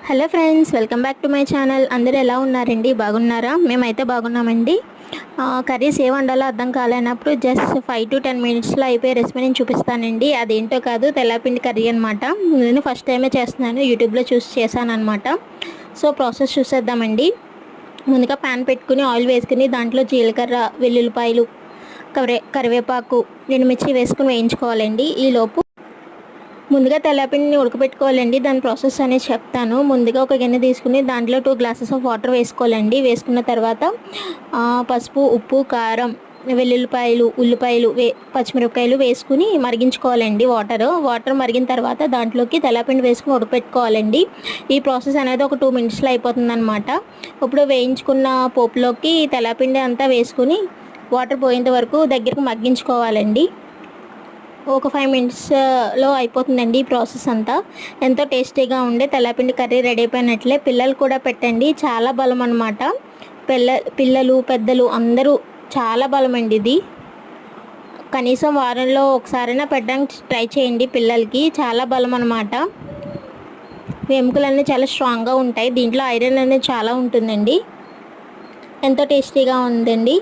Hello friends, welcome back to my channel. అందరూ ఎలా ఉన్నారండి? బాగున్నారా? మేమైతే బాగున్నామండి. కర్రీస్ ఏ వండాలో అర్థం కాలేనప్పుడు జస్ట్ 5 to 10 మినిట్స్లో అయిపోయే రెసిపీ నేను చూపిస్తానండి. అదేంటో కాదు, తెల్లపిండి కర్రీ అనమాట. నేను ఫస్ట్ టైమే చేస్తున్నాను, యూట్యూబ్లో చూసి చేశాను అనమాట. సో ప్రాసెస్ చూసేద్దామండి. ముందుగా ప్యాన్ పెట్టుకుని ఆయిల్ వేసుకుని దాంట్లో జీలకర్ర, వెల్లుల్లిపాయలు, కరివేపాకు, ఎండుమిర్చి వేసుకుని వేయించుకోవాలండి. ఈలోపు ముందుగా తెల్లపిండిని ఉడకబెట్టుకోవాలండి. దాని ప్రాసెస్ అనేది చెప్తాను. ముందుగా ఒక గిన్నె తీసుకుని దాంట్లో 2 గ్లాసెస్ ఆఫ్ వాటర్ వేసుకోవాలండి. వేసుకున్న తర్వాత పసుపు, ఉప్పు, కారం, వెల్లుల్లిపాయలు, ఉల్లిపాయలు, పచ్చిమిరపకాయలు వేసుకుని మరిగించుకోవాలండి. వాటర్ మరిగిన తర్వాత దాంట్లోకి తెల్లపిండి వేసుకుని ఉడకపెట్టుకోవాలండి. ఈ ప్రాసెస్ అనేది ఒక 2 మినిట్స్లో అయిపోతుంది అనమాట. ఇప్పుడు వేయించుకున్న పోపులోకి తెల్లపిండి అంతా వేసుకుని వాటర్ పోయేంత వరకు దగ్గరకు మగ్గించుకోవాలండి. ఒక 5 మినిట్స్లో అయిపోతుందండి ఈ ప్రాసెస్ అంతా. ఎంతో టేస్టీగా ఉండే తెల్లపిండి కర్రీ రెడీ అయిపోయినట్లే. పిల్లలు కూడా పెట్టండి, చాలా బలం అనమాట. పిల్లలు పెద్దలు అందరూ చాలా బలం అండి ఇది. కనీసం వారంలో ఒకసారైనా పెట్టడానికి ట్రై చేయండి. పిల్లలకి చాలా బలం అనమాట. ఎముకలన్నీ చాలా స్ట్రాంగ్గా ఉంటాయి. దీంట్లో ఐరన్ అనేది చాలా ఉంటుందండి. ఎంతో టేస్టీగా ఉందండి.